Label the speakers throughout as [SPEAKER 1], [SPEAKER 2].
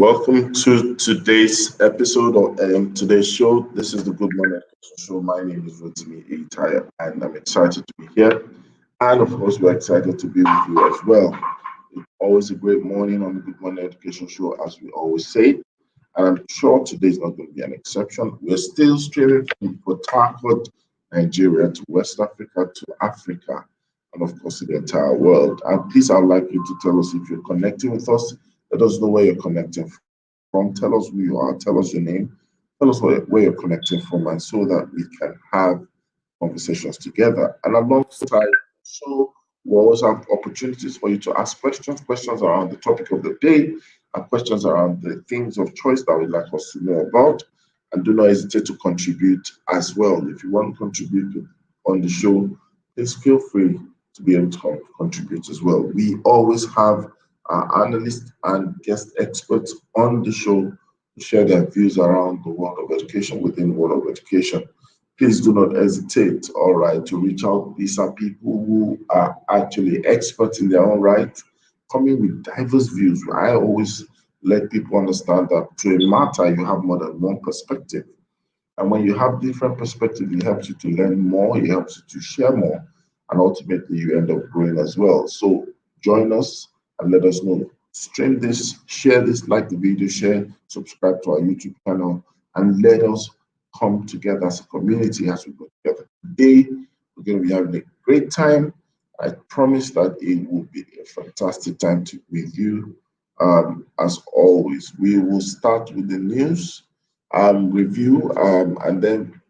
[SPEAKER 1] Welcome to today's episode or today's show. This is the Good Morning Education Show. My name is Rotimi Itaya, and I'm excited to be here. And of course, we're excited to be with you as well. It's always a great morning on the Good Morning Education Show, as we always say. And I'm sure today's not going to be an exception. We're still streaming from Port Harcourt, Nigeria, to West Africa, to Africa, and of course, to the entire world. And please, I'd like you to tell us if you're connecting with us. Let us know where you're connecting from. Tell us who you are. Tell us your name. Tell us where you're connecting from, and so that we can have conversations together. And alongside, so we always have opportunities for you to ask questions around the topic of the day, and questions around the things of choice that we'd like us to know about. And do not hesitate to contribute as well. If you want to contribute on the show, please feel free to be able to contribute as well. We always have analysts and guest experts on the show to share their views around the world of education within the world of education. Please do not hesitate, all right, to reach out. These are people who are actually experts in their own right, coming with diverse views. I always let people understand that to a matter, you have more than one perspective. And when you have different perspectives, it helps you to learn more, it helps you to share more, and ultimately you end up growing as well. So join us and let us know. Stream this, share this, like the video, share, subscribe to our YouTube channel, and let us come together as a community as we go together. Today, we're going to be having a great time. I promise that it will be a fantastic time with you. As always, we will start with the news review, and then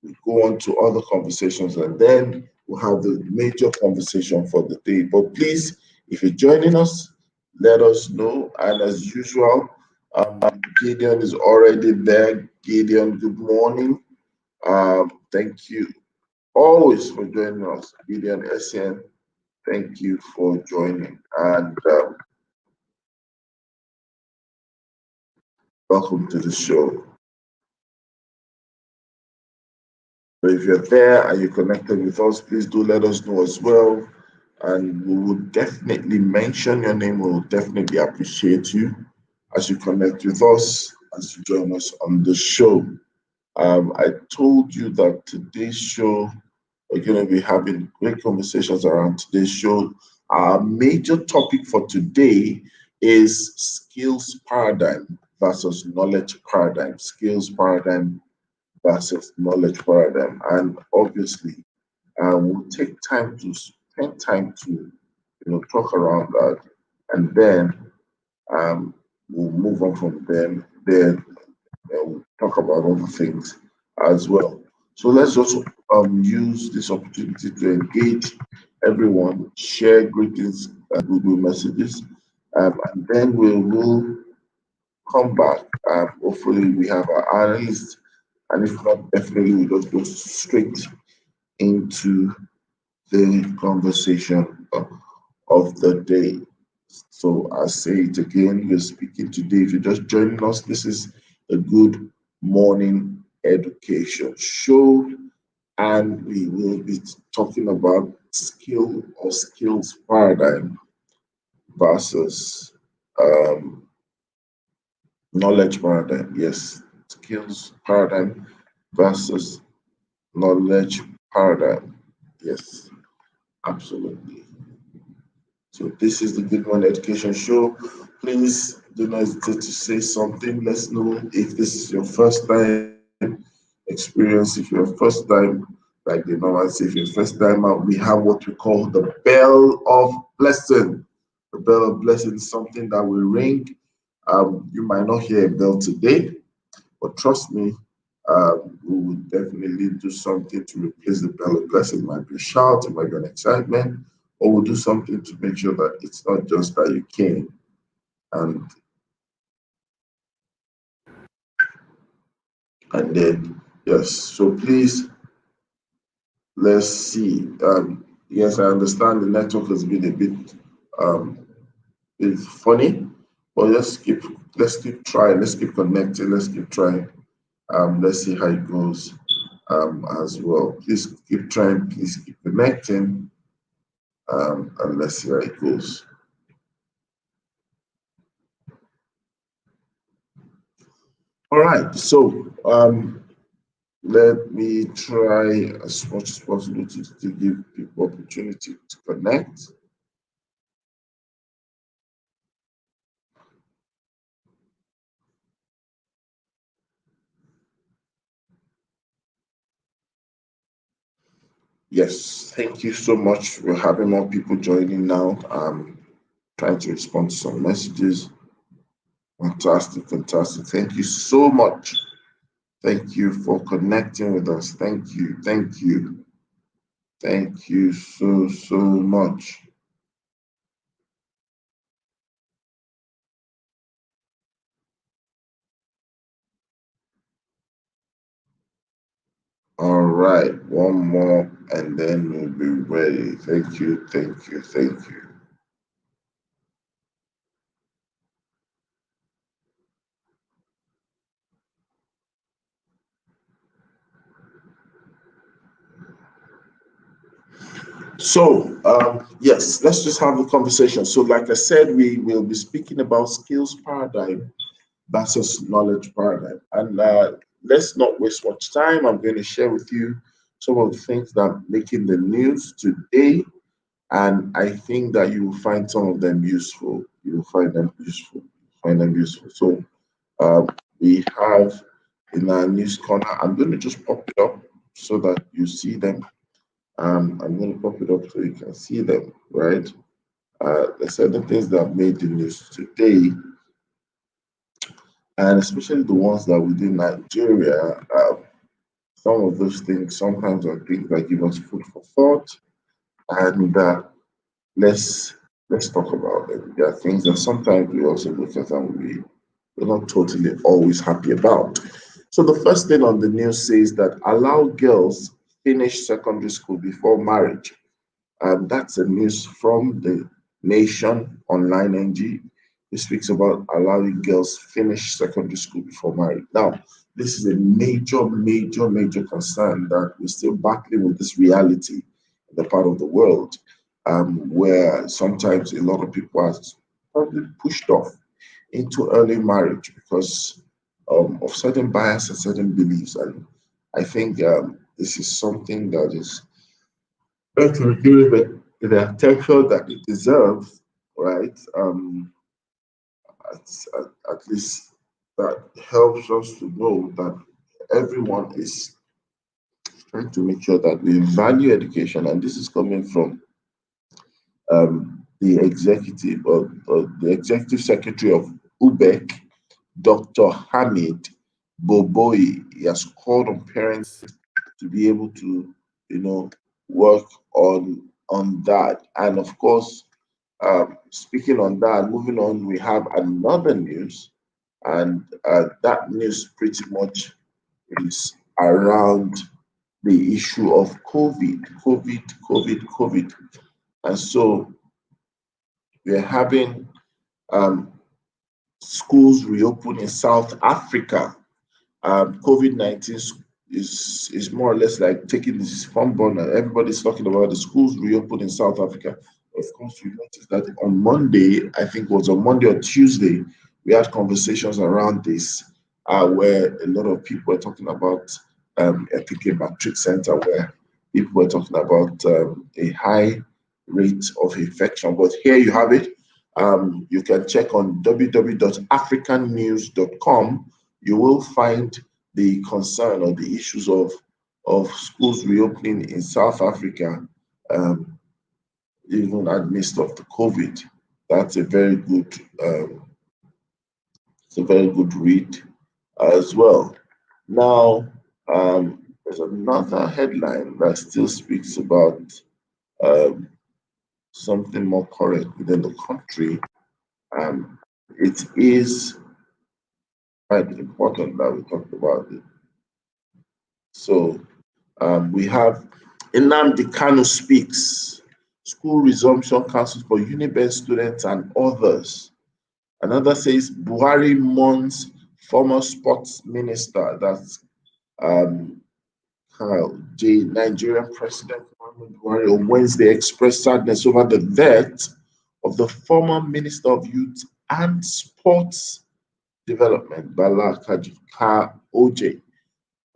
[SPEAKER 1] we go on to other conversations, and then we'll have the major conversation for the day. But please, if you're joining us, let us know. And as usual, Gideon is already there. Gideon, good morning. Thank you always for joining us. Gideon SN, thank you for joining. And welcome to the show. So if you're there and you're connected with us, please do let us know as well. And we will definitely mention your name. We will definitely appreciate you as you connect with us, as you join us on the show. I told you that today's show, we're going to be having great conversations around today's show. Our major topic for today is skills paradigm versus knowledge paradigm. Skills paradigm versus knowledge paradigm. And obviously, we'll take time to spend time to talk around that, and then we'll move on from them. Then we'll talk about other things as well. So let's also use this opportunity to engage everyone, share greetings and Google messages, and then we will come back. Hopefully, we have our analysts, and if not, definitely we'll just go straight into the conversation of the day. So I say it again, we're speaking today. If you're just joining us, this is a good morning education show, and we will be talking about skill or skills paradigm versus um, knowledge paradigm. Yes, skills paradigm versus knowledge paradigm. Yes, absolutely. So this is the Good Morning Education Show. Please do not hesitate to say something. Let's know if this is your first time experience. If you're first time, like the normal say, if you're first time out, we have what we call the bell of blessing. The bell of blessing is something that will ring. You might not hear a bell today, but trust me, we will definitely do something to replace the bell of blessing. It might be a shout, it might be an excitement, or we'll do something to make sure that it's not just that you came. And then yes, so please let's see. Yes, I understand the network has been a um bit funny, but let's keep trying, let's keep connecting, let's keep trying. Let's see how it goes as well. Please keep trying, please keep connecting, and let's see how it goes. All right, so let me try as much as possible to give people opportunity to connect. Yes, thank you so much. We're having more people joining now. Trying to respond to some messages. Fantastic, fantastic. Thank you so much. Thank you for connecting with us. Thank you, thank you, thank you so much. All right, one more and then we'll be ready. Thank you, thank you, thank you. So, yes, let's just have a conversation. So, like I said, we will be speaking about skills paradigm versus knowledge paradigm. And let's not waste much time. I'm going to share with you some of the things that are making the news today. And I think that you will find some of them useful. You will find them useful. Find them useful. So, we have in our news corner, I'm going to just pop it up so that you see them. I'm going to pop it up so you can see them, right? The certain things that made the news today, and especially the ones that within Nigeria, some of those things sometimes are things that give us food for thought, and let's let's talk about them. There are things that sometimes we also look at and we're not totally always happy about. So the first thing on the news says that allow girls finish secondary school before marriage. That's a news from the Nation Online NG. It speaks about allowing girls finish secondary school before marriage. Now, this is a major concern that we're still battling with this reality in the part of the world where sometimes a lot of people are probably pushed off into early marriage because of certain bias and certain beliefs. And I think this is something that is to give it the attention that it deserves, right? At, at least that helps us to know that everyone is trying to make sure that we value education, and this is coming from the executive secretary of UBEC, Dr. Hamid Boboi. He has called on parents to be able to, work on that. And of course, speaking on that, moving on, we have another news, and that news pretty much is around the issue of COVID. And so we're having um, schools reopen in South Africa. COVID-19 is more or less like taking this front burner. Everybody's talking about the schools reopen in South Africa. Of course, you noticed that on Monday, I think it was on Monday or Tuesday, we had conversations around this where a lot of people were talking about I think a matric center where people were talking about a high rate of infection. But here you have it. You can check on www.africannews.com. You will find the concern or the issues of schools reopening in South Africa, um, even amidst of the COVID. That's a very good, it's a very good read as well. Now, there's another headline that still speaks about um, something more current within the country. Um, it is quite important that we talk about it. So we have Nnamdi Kanu speaks, school resumption council for Uniben students and others. Another says Buhari mourns former sports minister, that's um, Nigerian President Muhammadu Buhari on Wednesday expressed sadness over the death of the former Minister of Youth and Sports Development, Bala OJ.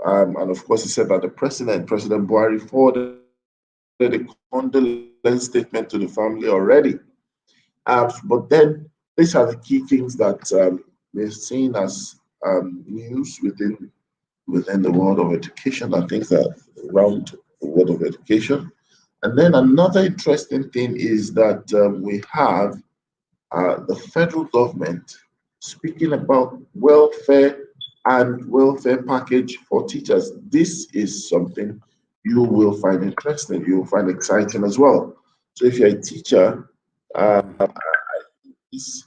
[SPEAKER 1] And of course, he said that President Buhari, forwarded a condolence statement to the family already. But then, these are the key things that we're seeing as news within the world of education and things that around the world of education. And then another interesting thing is that we have the federal government speaking about welfare and welfare package for teachers. This is something you will find interesting, you will find exciting as well. So if you're a teacher, this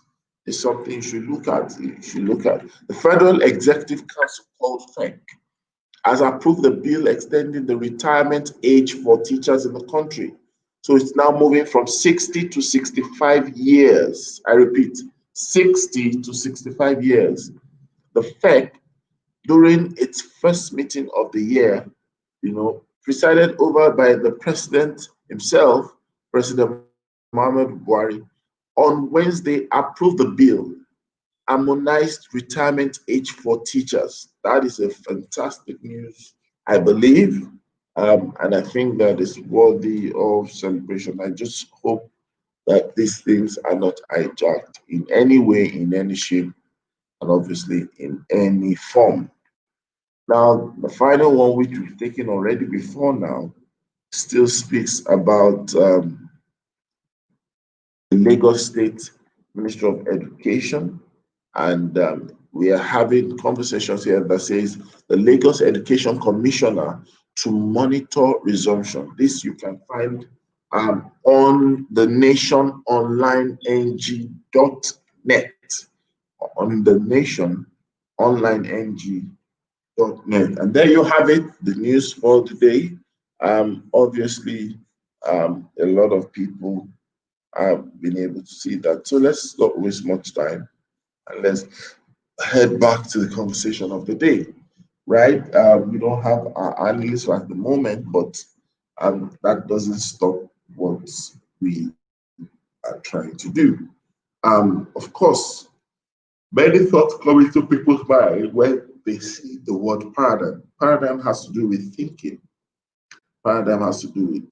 [SPEAKER 1] is something you should look at. You should look at. The Federal Executive Council called FEC has approved the bill extending the retirement age for teachers in the country. So it's now moving from 60 to 65 years. I repeat, 60 to 65 years. The FEC, during its first meeting of the year, presided over by the president himself, President Muhammad Buhari, on Wednesday approved the bill, harmonized retirement age for teachers. That is a fantastic news, I believe, and I think that is worthy of celebration. I just hope that these things are not hijacked in any way, in any shape, and obviously in any form. Now, the final one, which we've taken already before now, still speaks about the Lagos State Ministry of Education, and we are having conversations here that says the Lagos Education Commissioner to monitor resumption. This you can find on the nationonlineng.net, on the nationonlineng.net. And there you have it, the news for today. Obviously, a lot of people have been able to see that. So let's not waste much time and let's head back to the conversation of the day, right? We don't have our analysts at the moment, but that doesn't stop what we are trying to do. Of course, many thoughts come into people's mind when they see the word paradigm. Paradigm has to do with thinking. Paradigm has to do with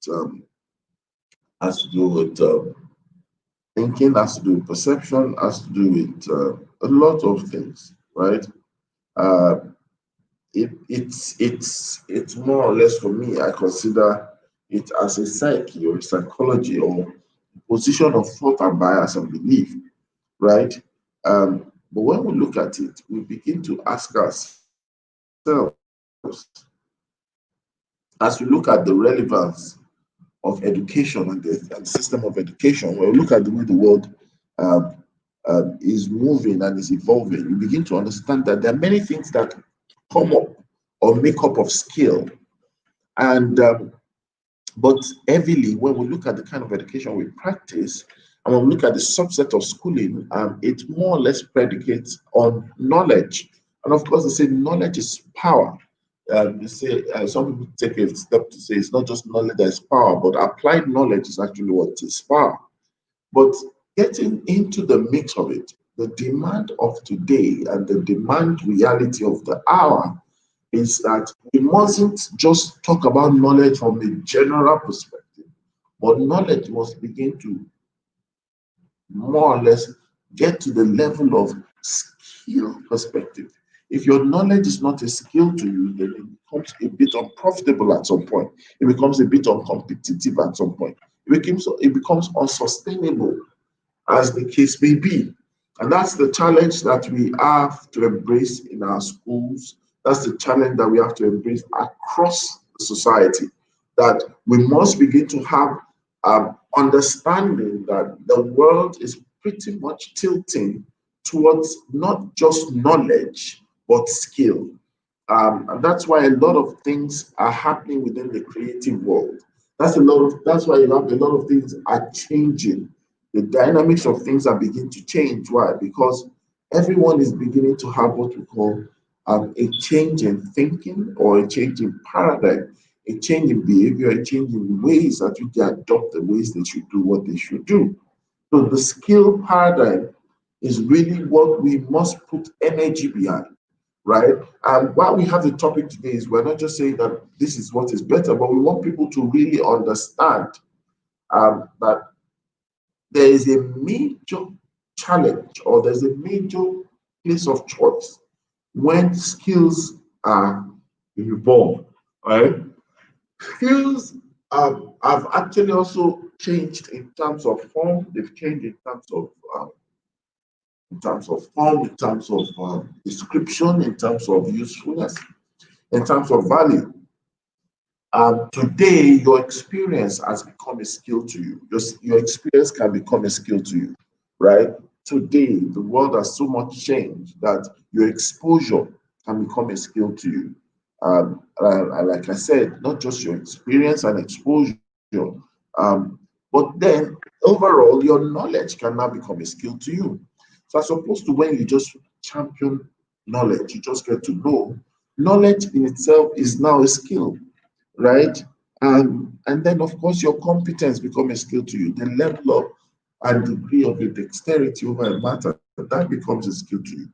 [SPEAKER 1] thinking, has to do with perception, has to do with a lot of things, right? Uh, it's more or less, for me, I consider it as a psyche or psychology or position of thought and bias and belief, right? But when we look at it, we begin to ask ourselves, as we look at the relevance of education and the system of education, when we look at the way the world um, is moving and is evolving, you begin to understand that there are many things that come up or make up of skill. And but heavily, when we look at the kind of education we practice, and when we look at the subset of schooling, it more or less predicates on knowledge. And of course, they say knowledge is power. They say some people take a step to say it's not just knowledge that is power, but applied knowledge is actually what is power. But getting into the mix of it, the demand of today and the demand reality of the hour is that we mustn't just talk about knowledge from a general perspective, but knowledge must begin to more or less get to the level of skill perspective. If your knowledge is not a skill to you, then it becomes a bit unprofitable at some point. It becomes a bit uncompetitive at some point. It becomes unsustainable, as the case may be. And that's the challenge that we have to embrace in our schools. That's the challenge that we have to embrace across society. That we must begin to have understanding that the world is pretty much tilting towards not just knowledge, but skill. And that's why a lot of things are happening within the creative world. That's why you have a lot of things are changing. The dynamics of things are beginning to change. Why? Because everyone is beginning to have what we call a change in thinking or a change in paradigm, a change in behavior, a change in ways that you can adopt the ways they should do what they should do. So the skill paradigm is really what we must put energy behind, right? And why we have the topic today is we're not just saying that this is what is better, but we want people to really understand that there is a major challenge or there's a major place of choice when skills are involved, right? Skills have actually also changed in terms of form. They've changed in terms of form, in terms of description, in terms of usefulness, in terms of value. Today, your experience has become a skill to you. Your experience can become a skill to you, right? Today, the world has so much changed that your exposure can become a skill to you. Like I said, not just your experience and exposure, but then overall, your knowledge can now become a skill to you. So, as opposed to when you just champion knowledge, you just get to know, knowledge in itself is now a skill, right? And then, of course, your competence become a skill to you. The level of and degree of your dexterity over a matter, that becomes a skill to you.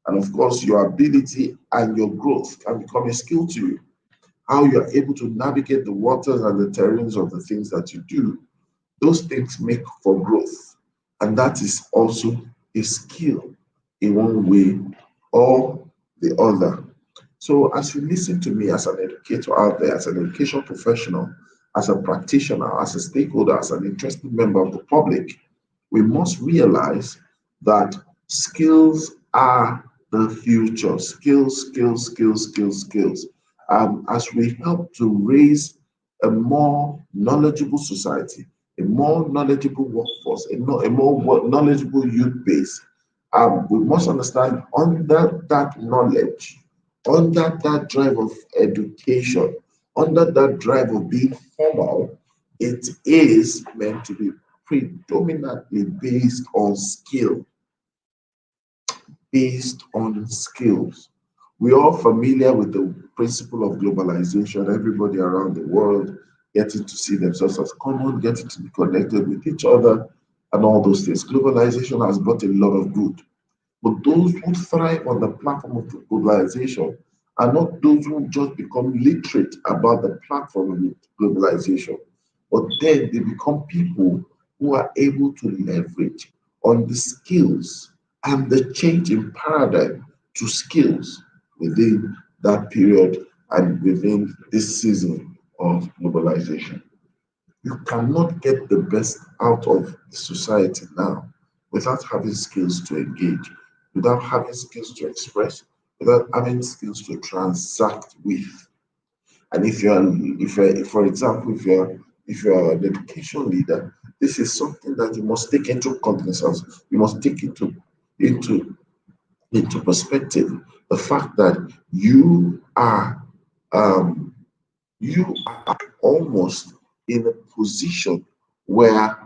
[SPEAKER 1] And of course, your ability and your growth can become a skill to you. How you are able to navigate the waters and the terrains of the things that you do, those things make for growth. And that is also a skill in one way or the other. So, as you listen to me as an educator out there, as an education professional, as a practitioner, as a stakeholder, as an interested member of the public, we must realize that skills are the future. Skills, skills, skills, skills, skills. As we help to raise a more knowledgeable society, a more knowledgeable workforce, a more knowledgeable youth base, we must understand under that knowledge, under that drive of education, under that drive of being formal, it is meant to be predominantly based on skills. We're all familiar with the principle of globalization, everybody around the world getting to see themselves as common, getting to be connected with each other, and all those things. Globalization has brought a lot of good. But those who thrive on the platform of globalization are not those who just become literate about the platform of globalization, but then they become people who are able to leverage on the skills and the change in paradigm to skills within that period and within this season of globalization. You cannot get the best out of society now without having skills to engage, without having skills to express, without having skills to transact with. And if for example, if you're an education leader, this is something that you must take into cognizance. You must take into into perspective the fact that um, you are almost in a position where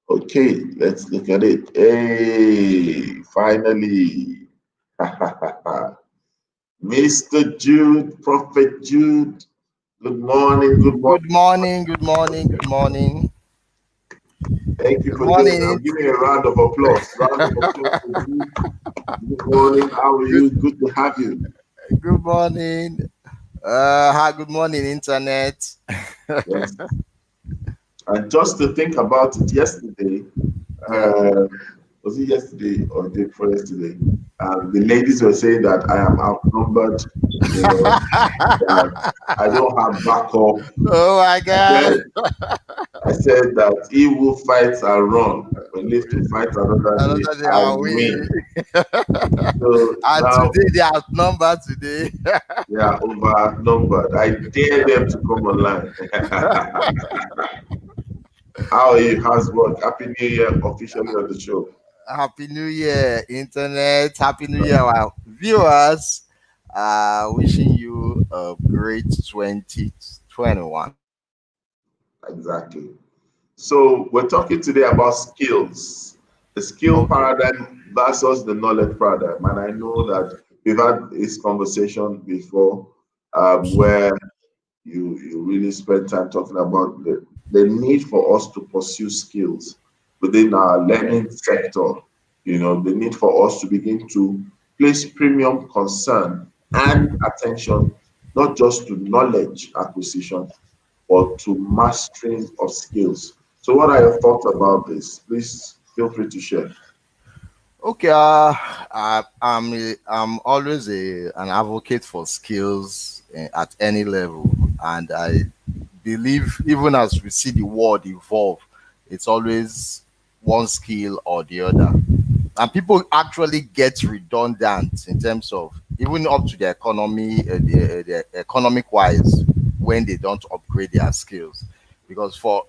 [SPEAKER 1] okay, let's look at it. Hey, finally. Mr. Jude, Prophet Jude, good morning, good morning.
[SPEAKER 2] Good morning, good morning, good morning,
[SPEAKER 1] Thank you
[SPEAKER 2] good
[SPEAKER 1] for doing that.
[SPEAKER 2] morning,
[SPEAKER 1] Give me a round of applause. Round of applause for you. Good morning, how are
[SPEAKER 2] good
[SPEAKER 1] you? Good to have you.
[SPEAKER 2] good morning. Hi, good morning, internet.
[SPEAKER 1] Yes. And just to think about it, yesterday,
[SPEAKER 2] Yeah.
[SPEAKER 1] uh, was it yesterday or the day before yesterday? The ladies were saying that I am outnumbered, you know, that I don't have backup.
[SPEAKER 2] Oh my
[SPEAKER 1] I
[SPEAKER 2] God.
[SPEAKER 1] said, I said that he who fights and run will live to fight another day
[SPEAKER 2] Another day I
[SPEAKER 1] and
[SPEAKER 2] win.
[SPEAKER 1] win. So
[SPEAKER 2] And
[SPEAKER 1] now
[SPEAKER 2] today they outnumbered today.
[SPEAKER 1] they are outnumbered. I dare them to come online. How are you? How's work? Happy New Year officially on the show.
[SPEAKER 2] Happy New Year, internet. Happy New Year, our viewers. Wishing you a great 2021.
[SPEAKER 1] Exactly. So we're talking today about skills, the skill
[SPEAKER 2] Okay.
[SPEAKER 1] paradigm versus the knowledge paradigm. And I know that we've had this conversation before, where you really spend time talking about the need for us to pursue skills within our learning sector. The need for us to begin to place premium concern and attention, not just to knowledge acquisition, but to mastering of skills. So, what are your thoughts about this? Please feel free to share.
[SPEAKER 2] Okay, I'm always an advocate for skills at any level, and I believe even as we see the world evolve, it's always one skill or the other, and people actually get redundant in terms of even up to the economy, the economic wise, when they don't upgrade their skills, because for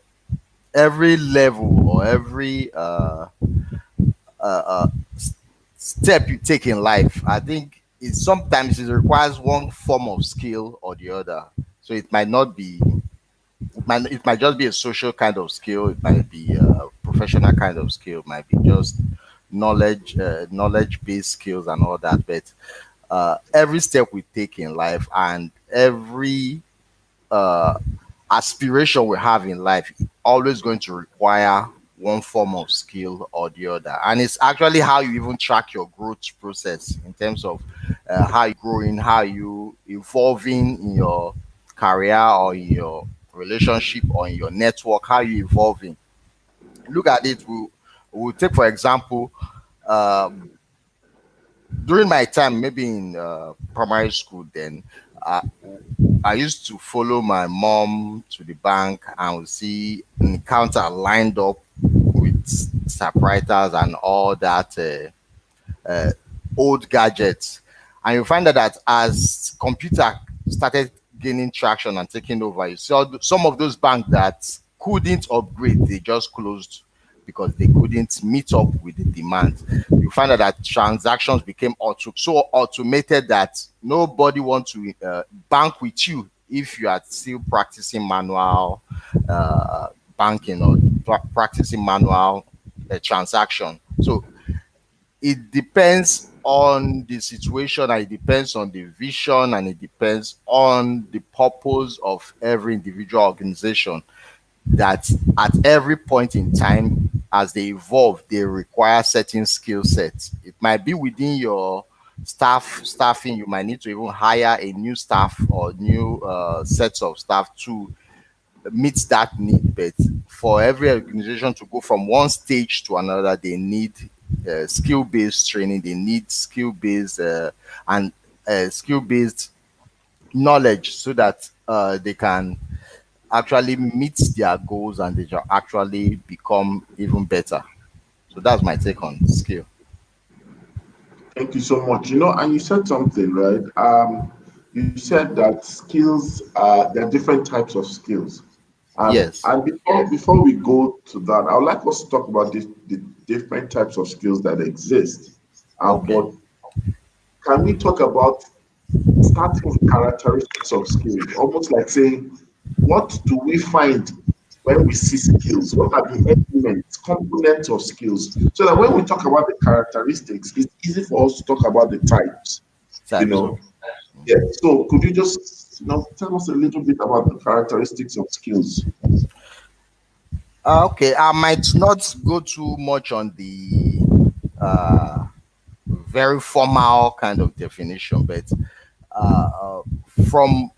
[SPEAKER 2] every level or every uh, step you take in life, I think it sometimes it requires one form of skill or the other. So it might just be a social kind of skill, it might be a professional kind of skill, it might be just knowledge based skills and all that. But every step we take in life and every uh, aspiration we have in life is always going to require one form of skill or the other. And it's actually how you even track your growth process in terms of how you growing, how you evolving in your career or in your relationship or in your network, how you evolving. Look at it. We'll take for example, uh, during my time, maybe in primary school, then uh, I used to follow my mom to the bank and we see an counter lined up with typewriters and all that old gadgets. And you find that as computer started gaining traction and taking over, you saw some of those banks that couldn't upgrade, they just closed because they couldn't meet up with the demand. You find that transactions became so automated that nobody wants to bank with you if you are still practicing manual uh, banking or practicing manual transaction. So it depends on the situation, and it depends on the vision, and it depends on the purpose of every individual organization, that at every point in time as they evolve they require certain skill sets. It might be within your staffing, you might need to even hire a new staff or new sets of staff to meet that need. But for every organization to go from one stage to another, they need skill-based training. They need skill-based knowledge so that they can actually meet their goals and they shall actually become even better. So that's my take on skill.
[SPEAKER 1] Thank you so much. And you said something, right? You said that skills, there are different types of skills.
[SPEAKER 2] Yes.
[SPEAKER 1] And before we go to that, I would like us to talk about the different types of skills that exist.
[SPEAKER 2] Okay.
[SPEAKER 1] But can we talk about starting with characteristics of skills, almost like saying, what do we find when we see skills? What are the elements, components of skills? So that when we talk about the characteristics, it's easy for us to talk about the types, you
[SPEAKER 2] Types.
[SPEAKER 1] know.
[SPEAKER 2] Okay.
[SPEAKER 1] Yeah. So could you just, tell us a little bit about the characteristics of skills?
[SPEAKER 2] Okay. I might not go too much on the uh, very formal kind of definition, but uh, uh, from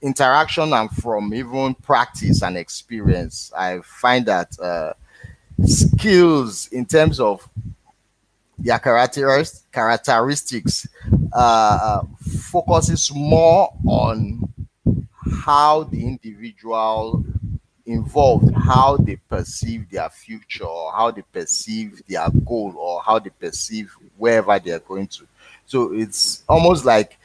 [SPEAKER 2] interaction and from even practice and experience, I find that skills in terms of their characteristics focuses more on how the individual involved, how they perceive their future, or how they perceive their goal, or how they perceive wherever they are going to. So it's almost like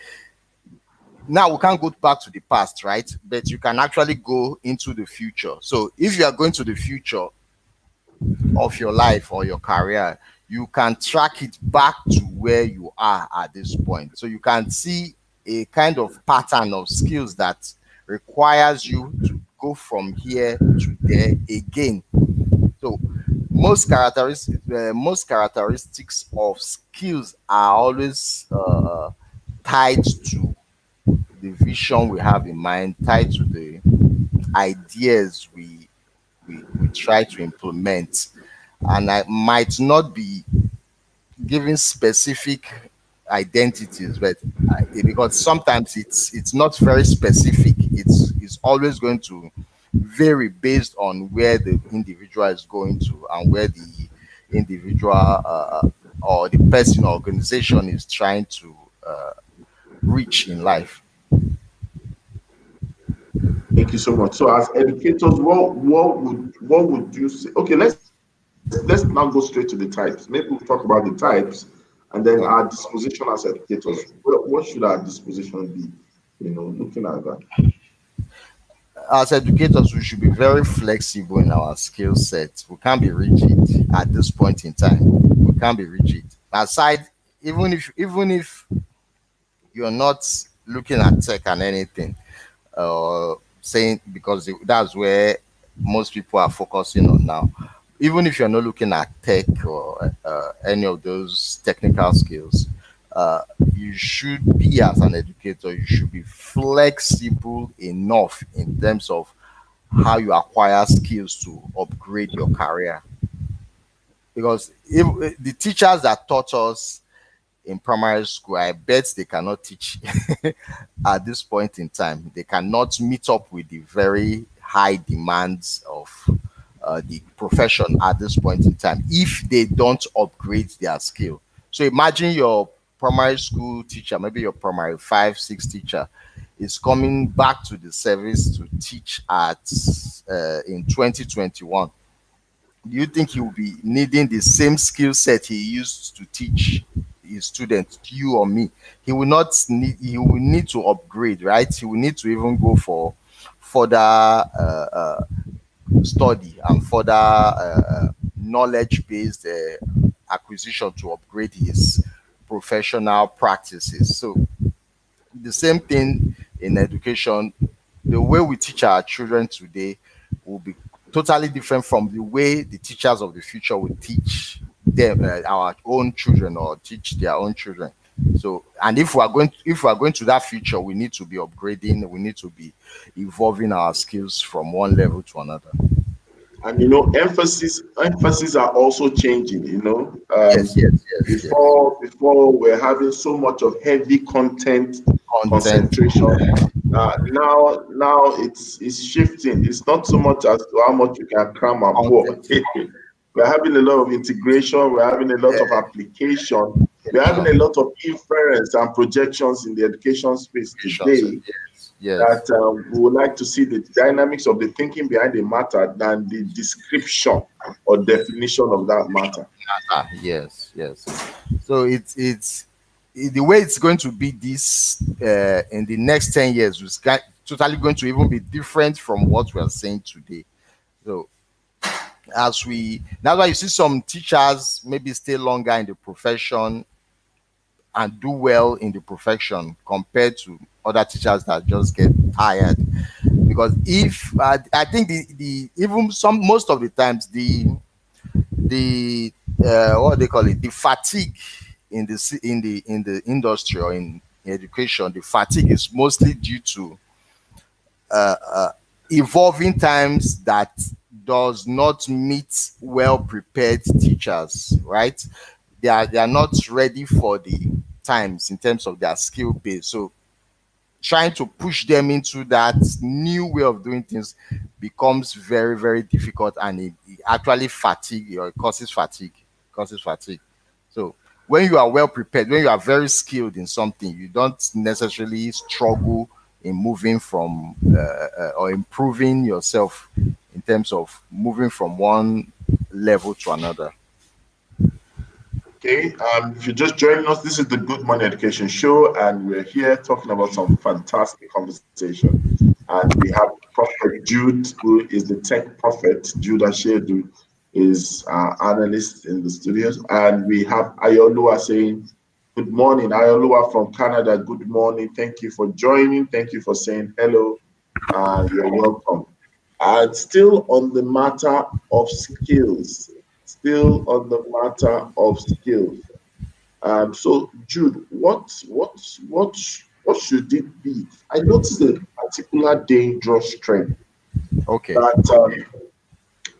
[SPEAKER 2] now we can't go back to the past, right? But you can actually go into the future. So if you are going to the future of your life or your career, you can track it back to where you are at this point. So you can see a kind of pattern of skills that requires you to go from here to there again. So most characteristics of skills are always tied to the vision we have in mind, tied to the ideas we try to implement, and I might not be giving specific identities, but because sometimes it's not very specific. It's always going to vary based on where the individual is going to and where the individual or the person or organization is trying to reach in life.
[SPEAKER 1] Thank you so much. So, as educators, what would you say? Okay, let's now go straight to the types. Maybe we'll talk about the types, and then our
[SPEAKER 2] Okay.
[SPEAKER 1] disposition as educators. What should our disposition be? Looking at that.
[SPEAKER 2] As educators, we should be very flexible in our skill set. We can't be rigid at this point in time. We can't be rigid. Aside, even if you're not looking at tech and anything, saying because that's where most people are focusing on now. Even if you're not looking at tech or any of those technical skills, uh, you should be as an educator. You should be flexible enough in terms of how you acquire skills to upgrade your career. Because if the teachers that taught us in primary school, I bet they cannot teach at this point in time. They cannot meet up with the very high demands of the profession at this point in time if they don't upgrade their skill. So imagine your primary school teacher, maybe your primary five, six teacher, is coming back to the service to teach at in 2021. Do you think he will be needing the same skill set he used to teach his students, you or me? He will not need. He will need to upgrade, right? He will need to even go for further study and further knowledge-based acquisition to upgrade his professional practices. So the same thing in education. The way we teach our children today will be totally different from the way the teachers of the future will teach them, our own children, or teach their own children. So, and if we are going to that future, we need to be upgrading. We need to be evolving our skills from one level to another.
[SPEAKER 1] And emphasis are also changing.
[SPEAKER 2] Yes, yes, yes, yes.
[SPEAKER 1] Before we're having so much of heavy content
[SPEAKER 2] Content.
[SPEAKER 1] concentration. Now it's shifting. It's not so much as to how much you can cram and pour.
[SPEAKER 2] Content.
[SPEAKER 1] We're having a lot of integration. We're having a lot
[SPEAKER 2] Yeah,
[SPEAKER 1] of application. We're having a
[SPEAKER 2] education.
[SPEAKER 1] lot of inference and projections in the education space
[SPEAKER 2] Educations.
[SPEAKER 1] today,
[SPEAKER 2] Yes, yes.
[SPEAKER 1] that we would like to see the dynamics of the thinking behind the matter than the description or definition of that matter.
[SPEAKER 2] Yes, yes. So the way it's going to be this in the next 10 years is totally going to even be different from what we are saying today. So that's why you see some teachers maybe stay longer in the profession and do well in the profession compared to other teachers that just get tired. Because if I think the even some most of the times the what they call it, the fatigue in the industry or in education, the fatigue is mostly due to uh, uh, evolving times that does not meet well prepared teachers, right? They are not ready for the times in terms of their skill base. So trying to push them into that new way of doing things becomes very, very difficult, and it actually fatigue or it causes fatigue. So when you are well prepared, when you are very skilled in something, you don't necessarily struggle in moving from or improving yourself in terms of moving from one level to another.
[SPEAKER 1] Okay, if you're just joining us, this is the Good Morning Education Show, and we're here talking about some fantastic conversation. And we have Prophet Jude, who is the tech prophet. Jude Ashedu is our analyst in the studios, and we have Ayolua saying, "Good morning, Ayolua from Canada. Good morning. Thank you for joining. Thank you for saying hello. You're welcome." And still on the matter of skills, still on the matter of skills. So Jude, what should it be? I noticed a particular dangerous trend
[SPEAKER 2] Okay.
[SPEAKER 1] that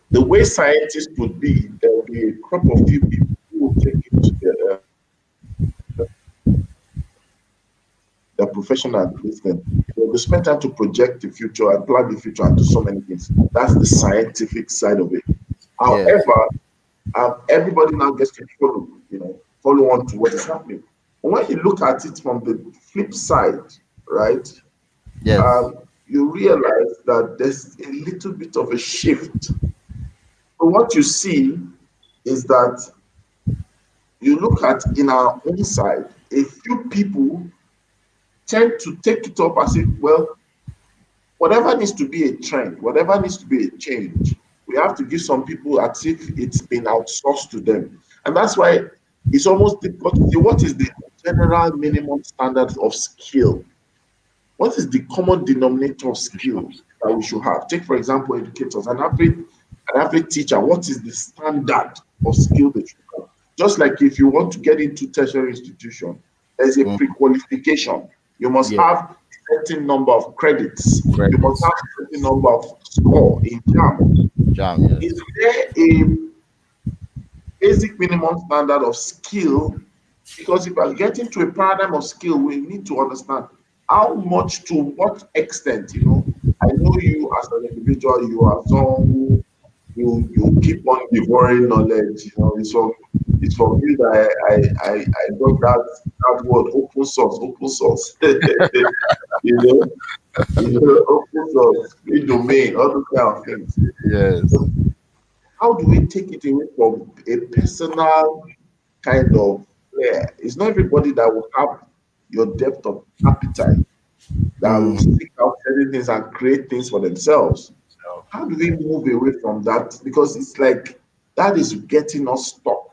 [SPEAKER 1] the way scientists would be, there will be a crop of few people who will take it together they're professional at this thing. They spend time to project the future and plan the future and do so many things. That's the scientific side of it.
[SPEAKER 2] Yes.
[SPEAKER 1] However, everybody now gets to follow, follow on to what is happening. And when you look at it from the flip side, right,
[SPEAKER 2] Yes.
[SPEAKER 1] you realize that there's a little bit of a shift. So what you see is that you look at in our own side, a few people tend to take it up as if, well, whatever needs to be a trend, whatever needs to be a change, we have to give some people as if it's been outsourced to them. And that's why it's almost difficult to see what is the general minimum standard of skill. What is the common denominator of skills that we should have? Take, for example, educators, an average teacher, what is the standard of skill they should have? Just like if you want to get into tertiary institution, there's a
[SPEAKER 2] Mm.
[SPEAKER 1] pre-qualification. You must
[SPEAKER 2] Yeah.
[SPEAKER 1] have a certain number of credits. You must
[SPEAKER 2] Credits.
[SPEAKER 1] have a certain number of score in JAM.
[SPEAKER 2] Jam. Yes.
[SPEAKER 1] Is there a basic minimum standard of skill? Because if I get into a paradigm of skill, we need to understand how much, to what extent, I know you as an individual, you are someone who you keep on devouring knowledge. It's from you that I got that word open source, open source. you know, open source, free domain, all those kind of things.
[SPEAKER 2] Yes.
[SPEAKER 1] How do we take it away from a personal kind of flair? It's not everybody that will have your depth of appetite, that will seek out certain things and create things for themselves. How do we move away from that? Because it's like that is getting us stuck.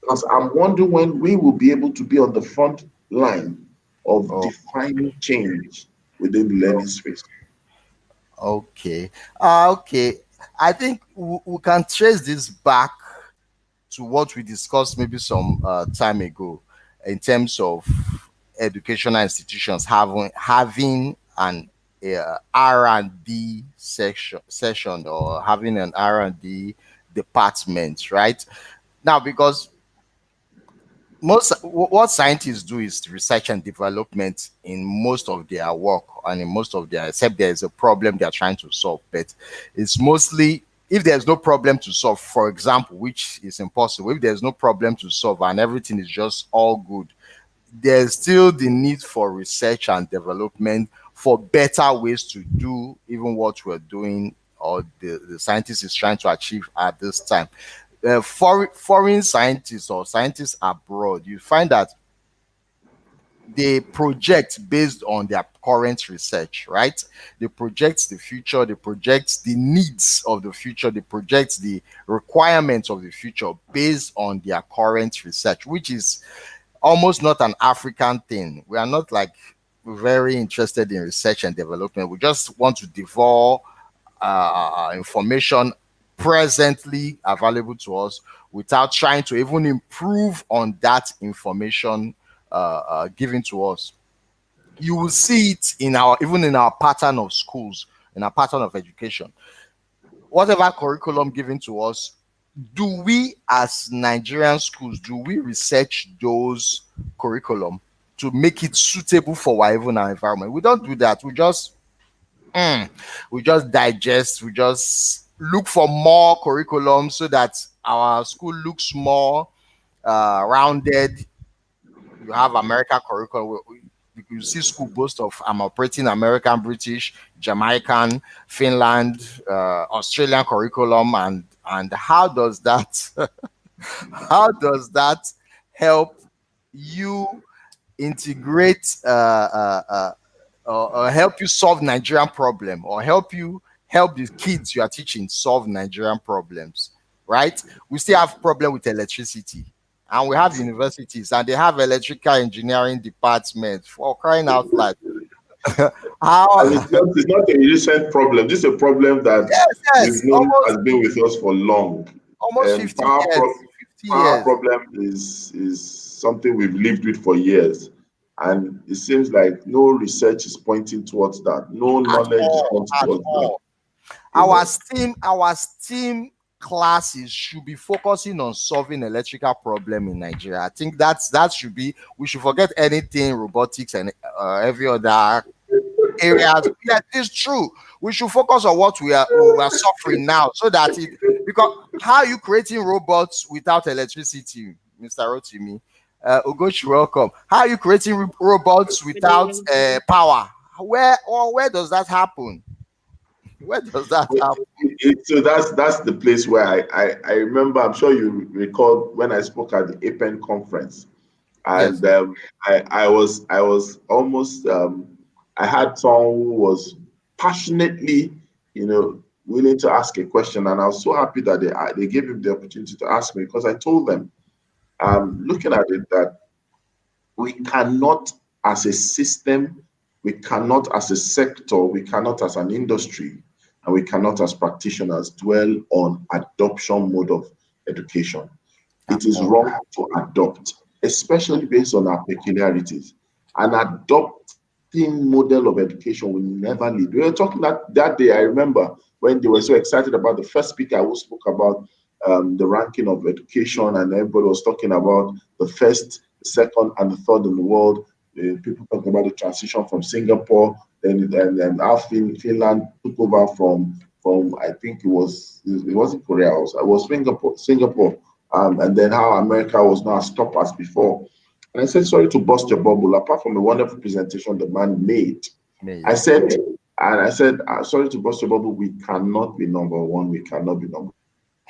[SPEAKER 1] Because I'm wondering when we will be able to be on the front line of
[SPEAKER 2] Oh,
[SPEAKER 1] defining change within the learning space.
[SPEAKER 2] okay. Okay. I think we can trace this back to what we discussed maybe some time ago in terms of educational institutions having an R&D session or having an R&D department, right? Now, because what scientists do is research and development in most of their work and in most of their, except there's a problem they're trying to solve, but it's mostly if there's no problem to solve, for example, which is impossible, if there's no problem to solve and everything is just all good, there's still the need for research and development for better ways to do even what we're doing or the scientist is trying to achieve at this time. Foreign scientists or scientists abroad, you find that they project based on their current research, right? They project the future, they project the needs of the future, they project the requirements of the future based on their current research, which is almost not an African thing. We are not like very interested in research and development. We just want to devour information presently available to us without trying to even improve on that information given to us. You will see it in our even in our pattern of schools, in our pattern of education. Whatever curriculum given to us, do we as Nigerian schools do we research those curriculum to make it suitable for our even our environment? We don't do that. We just digest, we just look for more curriculum so that our school looks more rounded. You have American curriculum. You see school boast of I'm operating American, British, Jamaican, Finland, Australian curriculum, and how does that how does that help you integrate or help you solve Nigerian problem or help the kids you are teaching solve Nigerian problems, right? We still have problem with electricity and we have universities and they have electrical engineering departments for crying out loud.
[SPEAKER 1] And
[SPEAKER 2] How
[SPEAKER 1] it's not a recent problem. This is a problem that
[SPEAKER 2] yes,
[SPEAKER 1] we've
[SPEAKER 2] yes,
[SPEAKER 1] known has been with us for long.
[SPEAKER 2] almost 50 years, 50
[SPEAKER 1] Power
[SPEAKER 2] years.
[SPEAKER 1] problem is something we've lived with for years. And it seems like no research is pointing towards that. No
[SPEAKER 2] At
[SPEAKER 1] knowledge is
[SPEAKER 2] all,
[SPEAKER 1] pointing
[SPEAKER 2] at
[SPEAKER 1] towards that.
[SPEAKER 2] all.
[SPEAKER 1] You
[SPEAKER 2] Our
[SPEAKER 1] know,
[SPEAKER 2] steam classes should be focusing on solving electrical problem in Nigeria. I think that should be. We should forget anything robotics and every other areas. Yeah, it's true. We should focus on what we are suffering now, so that it, because how are you creating robots without electricity, Mr. Rotimi? Ugochi, welcome. How are you creating robots without power? Where does that happen? Where does that happen?
[SPEAKER 1] So that's the place where I remember. I'm sure you recall when I spoke at the APEN conference, and
[SPEAKER 2] Yes.
[SPEAKER 1] I was almost I had someone who was passionately, willing to ask a question, and I was so happy that they gave him the opportunity to ask me, because I told them, looking at it, that we cannot, as a system, we cannot, as a sector, we cannot, as an industry, and we cannot, as practitioners, dwell on adoption mode of education. It is wrong to adopt, especially based on our peculiarities. An adopting model of education will never lead. We were talking that day, I remember, when they were so excited about the first speaker who spoke about the ranking of education, and everybody was talking about the first, the second, and the third in the world. People talking about the transition from Singapore, then how Finland took over from I think it wasn't Korea, it was Singapore, and then how America was not as top as before. And I said, sorry to burst your bubble. Apart from the wonderful presentation the man made, I said, sorry to burst your bubble. We cannot be number one. We cannot be number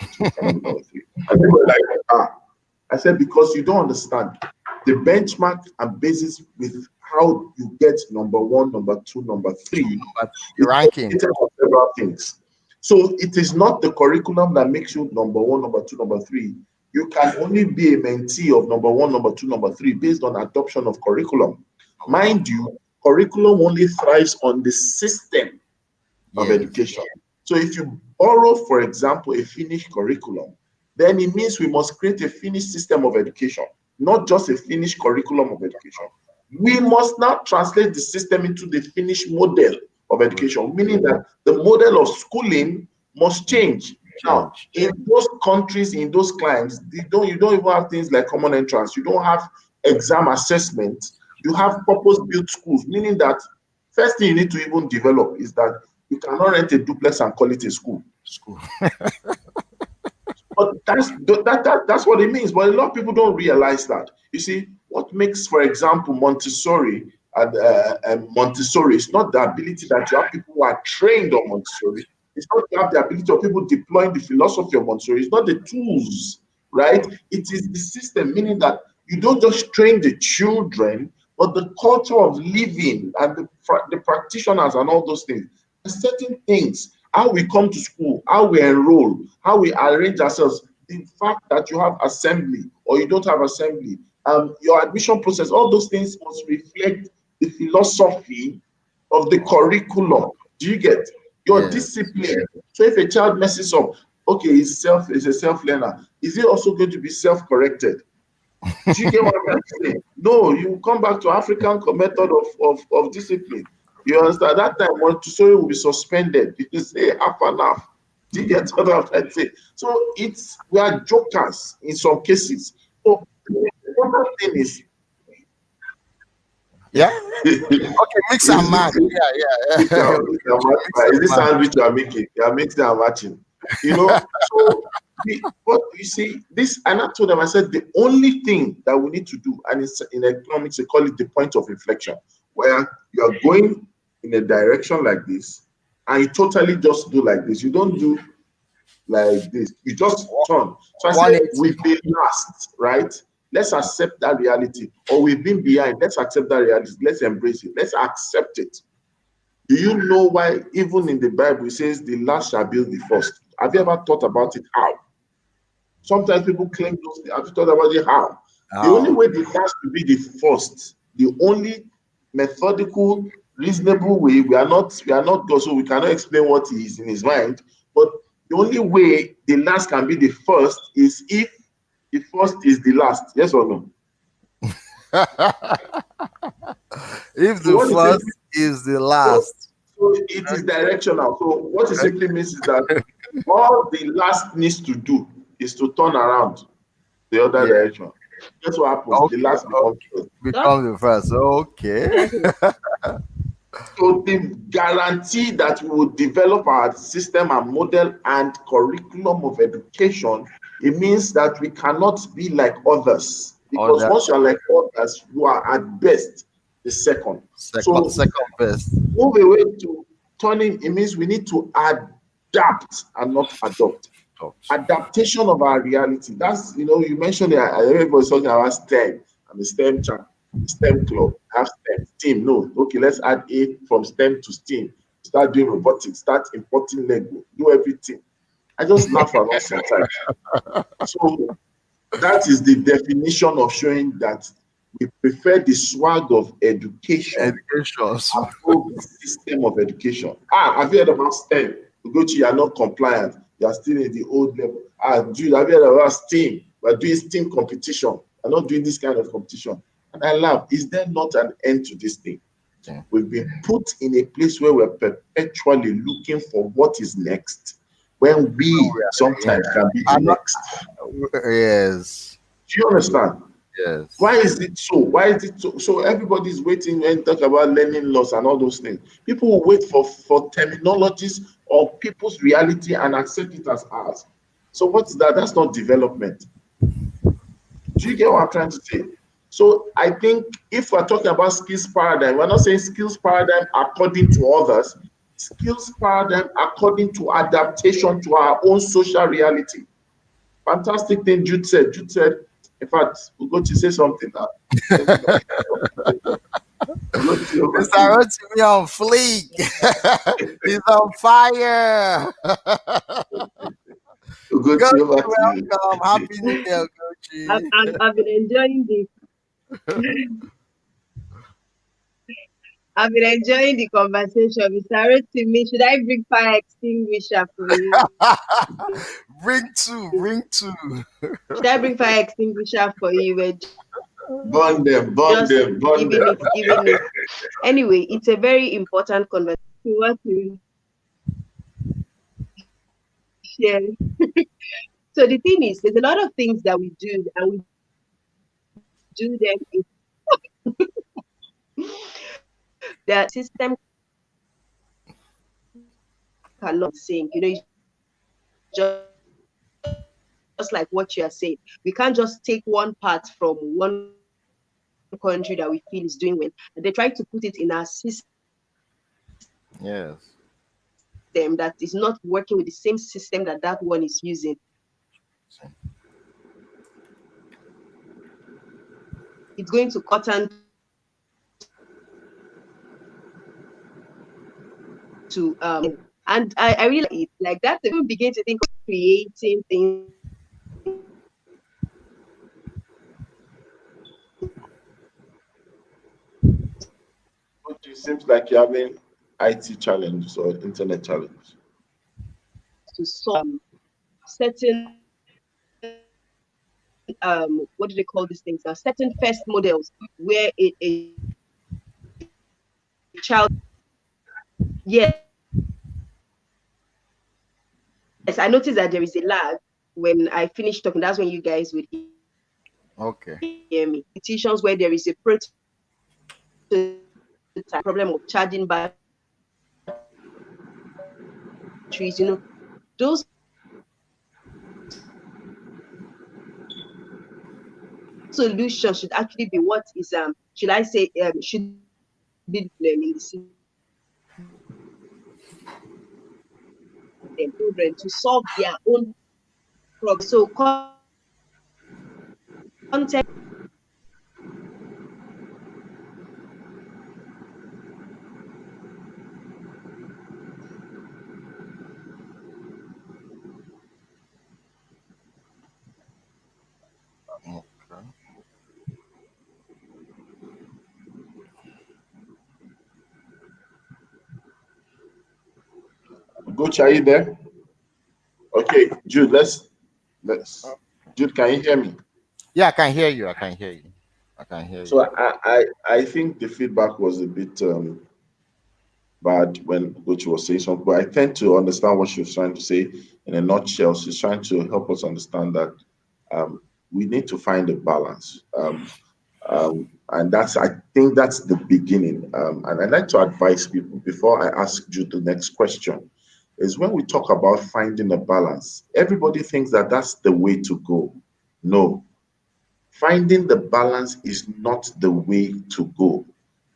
[SPEAKER 1] two. We cannot be number three. And they were like, I said, because you don't understand the benchmark and basis with how you get number one, number two, number three.
[SPEAKER 2] The ranking.
[SPEAKER 1] Several things. So it is not the curriculum that makes you number one, number two, number three. You can only be a mentee of number one, number two, number three based on adoption of curriculum. Mind you, curriculum only thrives on the system of education. So if you borrow, for example, a Finnish curriculum, then it means we must create a Finnish system of education, not just a Finnish curriculum of education. We must now translate the system into the Finnish model of education, meaning that the model of schooling must change. Now, in those countries, in those climes, you don't even have things like common entrance. You don't have exam assessment. You have purpose-built schools, meaning that first thing you need to even develop is that you cannot rent a duplex and call it a school. But that's what it means. But a lot of people don't realize that. You see, what makes, for example, Montessori and Montessori is not the ability that you have people who are trained on Montessori. It's not to have the ability of people deploying the philosophy of Montessori. It's not the tools, right? It is the system, meaning that you don't just train the children, but the culture of living and the practitioners and all those things. There's certain things, how we come to school, how we enroll, how we arrange ourselves, the fact that you have assembly or you don't have assembly, your admission process, all those things must reflect the philosophy of the curriculum. Do you get? Your discipline. So if a child messes up, okay, he's a self-learner. Is he also going to be self-corrected? Do you get what I'm saying? No, you come back to African method of discipline. You understand? That time Montessori will be suspended. You say half and half. Do you get what I'm trying to say? So we are jokers in some cases. So the important thing is,
[SPEAKER 2] Okay, mix and match.
[SPEAKER 1] Is this sandwich you are making? You are mixing and matching. So but you see, this, and I told them, I said, the only thing that we need to do, and it's in economics, they call it the point of inflection, where you are going in a direction like this, and you totally just do like this. You don't do like this. You just turn. So I said, we've been last, right? Let's accept that reality. Or we've been behind. Let's accept that reality. Let's embrace it. Let's accept it. Do you know why even in the Bible it says the last shall build the first? Have you ever thought about it? How? Sometimes people claim those things. Have you thought about it? How? The only way the last will be the first, the only methodical, reasonable way, we are not God, so we cannot explain what is in his mind, but the only way the last can be the first is if the first is the last. Yes or no?
[SPEAKER 2] If the first is the last.
[SPEAKER 1] So it is directional. So what it simply means is that All the last needs to do is to turn around the other
[SPEAKER 2] Yeah.
[SPEAKER 1] direction. That's what happens. The
[SPEAKER 2] Okay.
[SPEAKER 1] last becomes first.
[SPEAKER 3] That's
[SPEAKER 2] Become the first. Okay.
[SPEAKER 1] So the guarantee that we will develop our system and model and curriculum of education, it means that we cannot be like others. Because
[SPEAKER 2] Other
[SPEAKER 1] once you are like others, you are at best the second. So
[SPEAKER 2] second best.
[SPEAKER 1] move away to turning, it means we need to adapt and not adopt. Adaptation of our reality. That's, you mentioned that everybody's talking about STEM. I'm a STEM champ, STEM club, I have STEM. No, okay, let's add A from STEM to STEAM. Start doing robotics, start importing Lego, do everything. I just laugh at us sometimes. So that is the definition of showing that we prefer the swag of education above the system of education. Have you heard about STEM? Ugochi, you are not compliant. You are still in the old level. Jude, have you heard about STEAM? We're doing STEAM competition. We're not doing this kind of competition. And I laugh. Is there not an end to this thing?
[SPEAKER 2] Yeah.
[SPEAKER 1] We've been put in a place where we're perpetually looking for what is next, when we sometimes can be the next.
[SPEAKER 2] Yes.
[SPEAKER 1] Do you understand?
[SPEAKER 2] Yes.
[SPEAKER 1] Why is it so? Why is it so? So everybody's waiting and talk about learning loss and all those things. People will wait for terminologies of people's reality and accept it as ours. So what's that? That's not development. Do you get what I'm trying to say? So I think if we're talking about skills paradigm, we're not saying skills paradigm according to others, skills paradigm according to adaptation to our own social reality. Fantastic thing Jude said. Jude said, in fact, we're going to say something now.
[SPEAKER 2] Mr. Rotimi on fleek. He's on fire.
[SPEAKER 1] Ugochi,
[SPEAKER 2] welcome. Happy New Year, Ugochi.
[SPEAKER 3] I've been enjoying the I've been enjoying the conversation. Mr. Rotimi, should I bring fire extinguisher for you?
[SPEAKER 2] Bring two.
[SPEAKER 3] Should I bring fire extinguisher for you?
[SPEAKER 1] Burn them.
[SPEAKER 3] Giving it. Anyway, it's a very important conversation. What to share. So the thing is, there's a lot of things that we do, and we do them in the system cannot sync. It's just like what you are saying. We can't just take one part from one country that we feel is doing well, and they try to put it in our system.
[SPEAKER 2] Yes.
[SPEAKER 3] That is not working with the same system that one is using. It's going to cut to and I really like that. They will begin to think of creating things.
[SPEAKER 1] It seems like you're having IT challenges or internet challenges.
[SPEAKER 3] To solve certain what do they call these things now? Certain first models where a child, yes, I noticed that there is a lag when I finish talking. That's when you guys would hear me. Petitions where there is a problem of charging batteries, those solutions should actually be what is should I say should be learning children to solve their own problems. So content
[SPEAKER 1] Coach, are you there? Okay, Jude, let's Jude, can you hear me?
[SPEAKER 2] Yeah, I can hear you.
[SPEAKER 1] So I think the feedback was a bit bad when Gochi was saying something, but I tend to understand what she was trying to say in a nutshell. She's trying to help us understand that we need to find a balance. And I think that's the beginning. And I'd like to advise people before I ask you the next question is when we talk about finding a balance, everybody thinks that that's the way to go. No, finding the balance is not the way to go.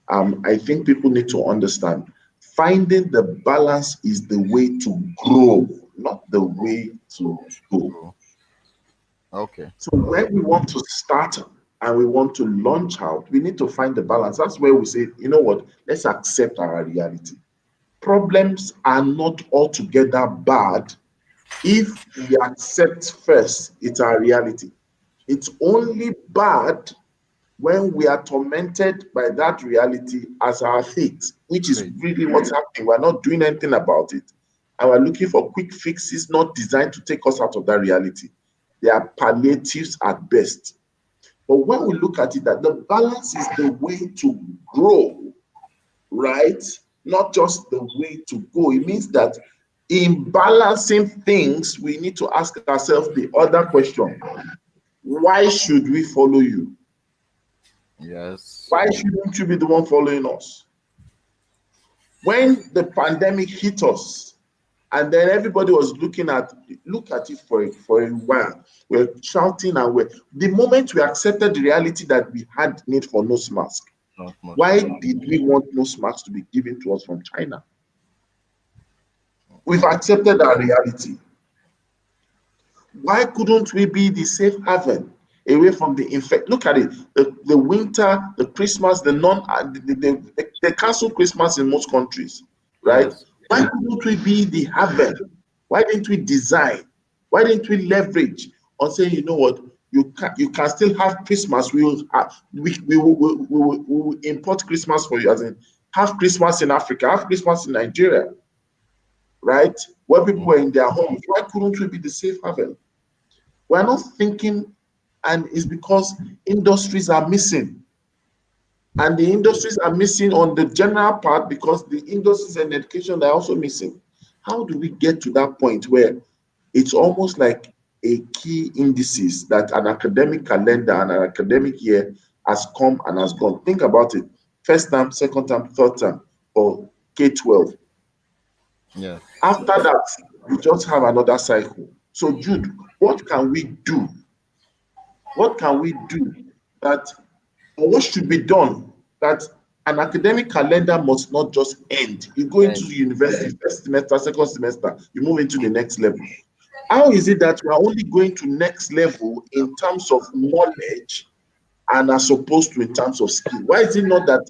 [SPEAKER 1] I think people need to understand finding the balance is the way to grow, not the way to go.
[SPEAKER 2] Okay.
[SPEAKER 1] So when we want to start and we want to launch out, we need to find the balance. That's where we say, you know what, let's accept our reality. Problems are not altogether bad if we accept first it's our reality. It's only bad when we are tormented by that reality as our fate, which is really what's happening. We're not doing anything about it. And we're looking for quick fixes not designed to take us out of that reality. They are palliatives at best. But when we look at it, that the balance is the way to grow, right? Not just the way to go. It means that in balancing things, we need to ask ourselves the other question: why should we follow you?
[SPEAKER 2] Yes.
[SPEAKER 1] Why shouldn't you be the one following us? When the pandemic hit us, and then everybody was look at it for a while. We're shouting and the moment we accepted the reality that we had need for nose mask, why did we want nose masks to be given to us from China? We've accepted our reality. Why couldn't we be the safe haven away from the infect? Look at it. The winter, the Christmas, they cancel Christmas in most countries, right?
[SPEAKER 2] Yes.
[SPEAKER 1] Why couldn't we be the haven? Why didn't we design? Why didn't we leverage on saying, you know what, you can still have Christmas. We will import Christmas for you, as in have Christmas in Africa, have Christmas in Nigeria, right? Where people were in their homes. Why couldn't we be the safe haven? We're not thinking, and it's because industries are missing. And the industries are missing on the general part because the industries and education are also missing. How do we get to that point where it's almost like a key indices that an academic calendar and an academic year has come and has gone? Think about it. First term, second term, third term, or K-12.
[SPEAKER 2] Yeah.
[SPEAKER 1] After that, we just have another cycle. So, Jude, what can we do? What can we do that, or what should be done that an academic calendar must not just end? You go into the university, first semester, second semester, you move into the next level. How is it that we are only going to next level in terms of knowledge and as opposed to in terms of skill? Why is it not that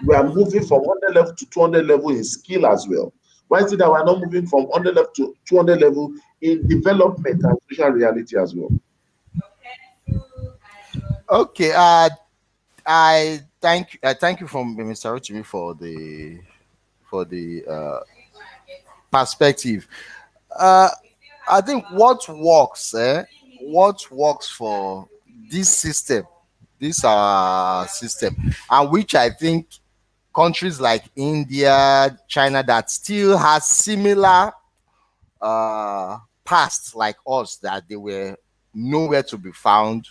[SPEAKER 1] we are moving from 100 level to 200 level in skill as well? Why is it that we're not moving from 100 level to 200 level in development and social reality as well?
[SPEAKER 2] Okay. I thank you from Mr. Rotimi for the perspective. I think what works for this system, system, and which I think countries like India, China that still has similar past like us, that they were nowhere to be found.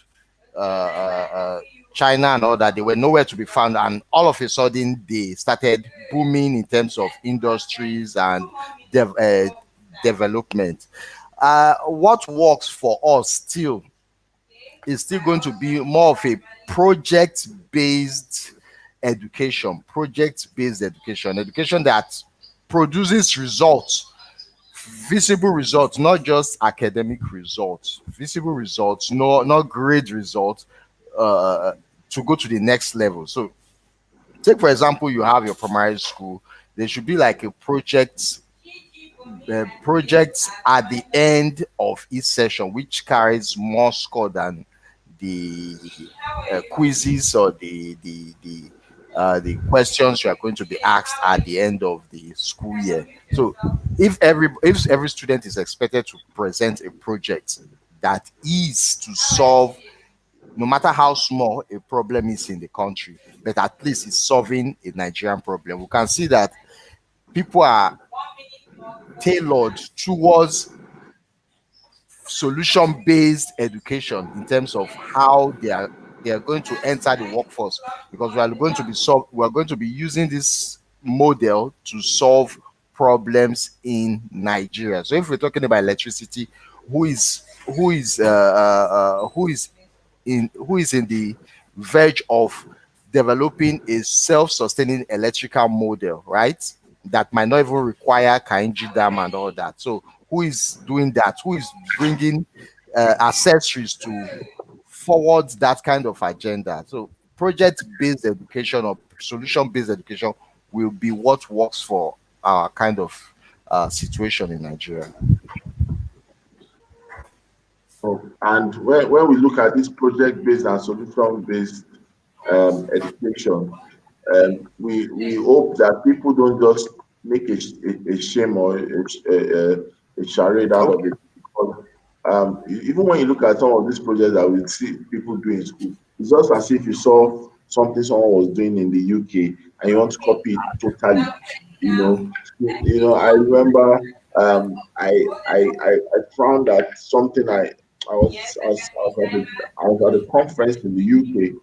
[SPEAKER 2] China and all that, they were nowhere to be found, and all of a sudden they started booming in terms of industries and development. What works for us still is still going to be more of a project-based education that produces results, visible results, not just academic results, visible results, not grade results, to go to the next level. So, take for example, you have your primary school. There should be like a project at the end of each session, which carries more score than the quizzes or the questions you are going to be asked at the end of the school year. So if every student is expected to present a project that is to solve, no matter how small a problem is in the country, but at least it's solving a Nigerian problem, we can see that people are tailored towards solution-based education in terms of how they are going to enter the workforce, because we are going to be using this model to solve problems in Nigeria. So if we're talking about electricity, who is in the verge of developing a self-sustaining electrical model, right? That might not even require Kainji Dam and all that. So who is doing that? Who is bringing accessories to forward that kind of agenda? So project-based education or solution-based education will be what works for our kind of situation in Nigeria.
[SPEAKER 1] And when we look at this project-based and solution-based education, we hope that people don't just make a shame or a charade out of it. Because, even when you look at some of these projects that we see people doing in school, it's just as if you saw something someone was doing in the UK and you want to copy it totally. I remember I found that something I was at a conference in the UK,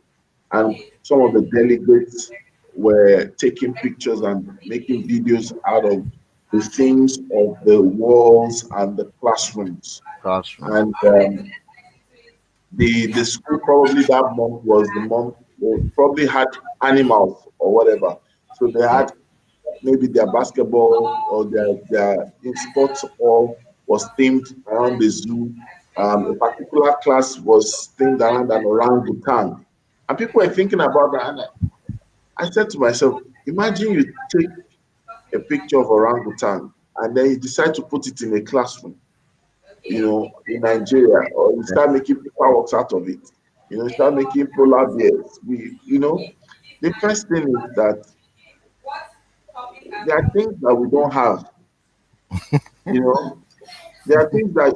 [SPEAKER 1] and some of the delegates were taking pictures and making videos out of the scenes of the walls and the classrooms.
[SPEAKER 2] Classroom.
[SPEAKER 1] And the school probably that month was the month they probably had animals or whatever. So they had maybe their basketball or their sports hall was themed around the zoo. A particular class was themed around an orangutan. And people were thinking about that. And I said to myself, imagine you take a picture of orangutan and then you decide to put it in a classroom, in Nigeria, or you start making fireworks out of it. You start making polar bears. The first thing is that there are things that we don't have. There are things that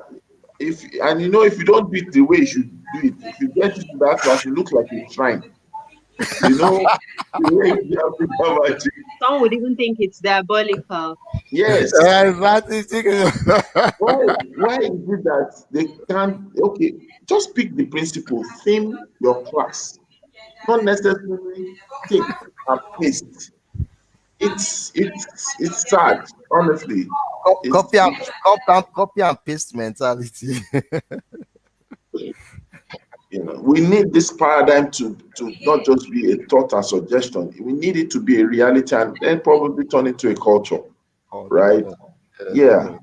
[SPEAKER 1] if you don't do it the way you should do it, if you get into that class, you look like a shrine. The way you have to cover it.
[SPEAKER 3] Some would even think it's diabolical.
[SPEAKER 1] Yes. Why is it that they can't? Okay, just pick the principle, theme your class, not necessarily take and paste. It's sad, honestly.
[SPEAKER 2] Copy and paste mentality.
[SPEAKER 1] We need this paradigm to not just be a thought and suggestion. We need it to be a reality and then probably turn into a culture, right? Yeah.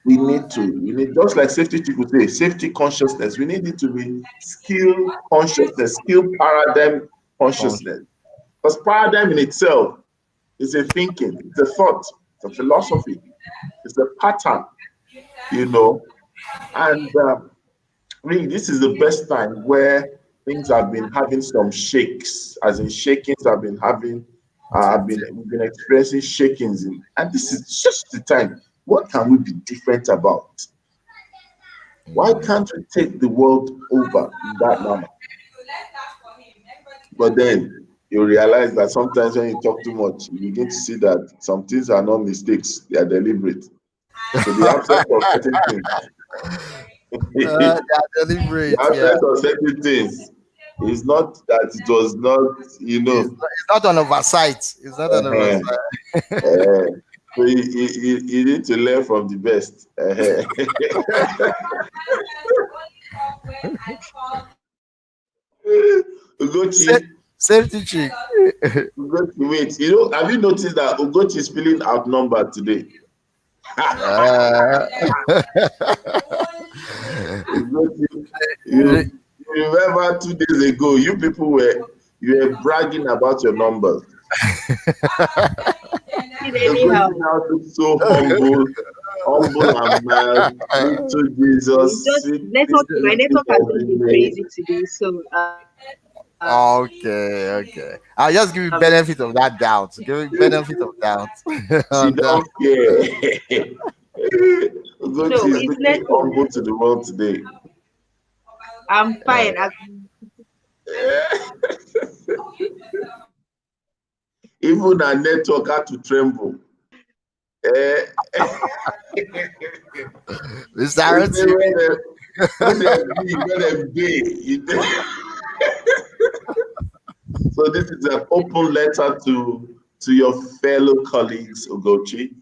[SPEAKER 1] We need just like safety people say, safety consciousness. We need it to be skill consciousness, skill paradigm consciousness. Because paradigm in itself is a thinking, it's a thought, it's a philosophy, it's a pattern, and really this is the best time where things have been having some shakes, as in shakings have been having we've been experiencing shakings and this is just the time. What can we be different about? Why can't we take the world over in that manner? But then you realize that sometimes when you talk too much, you begin to see that some things are not mistakes, they are deliberate. So the absence of certain things.
[SPEAKER 2] They are deliberate.
[SPEAKER 1] The absence of certain things is not that it was not,
[SPEAKER 2] It's not an oversight. It's not an oversight.
[SPEAKER 1] So you need to learn from the best. Ugochi.
[SPEAKER 2] Safety chick.
[SPEAKER 1] Ugochi, wait. Have you noticed that Ugochi is feeling outnumbered today? You remember 2 days ago, you people were bragging about your numbers.
[SPEAKER 3] Anyhow,
[SPEAKER 1] now look so humble and mild. To Jesus.
[SPEAKER 3] My network has been crazy today, so.
[SPEAKER 2] Okay. I'll just give you benefit of that doubt. Give you benefit of doubt.
[SPEAKER 1] She don't care. Ugochi is looking humble to the world today.
[SPEAKER 3] I'm fine.
[SPEAKER 1] Even our network had to tremble. Eh,
[SPEAKER 2] Mr. Rotimi.
[SPEAKER 1] So this is an open letter to your fellow colleagues, Ugochi.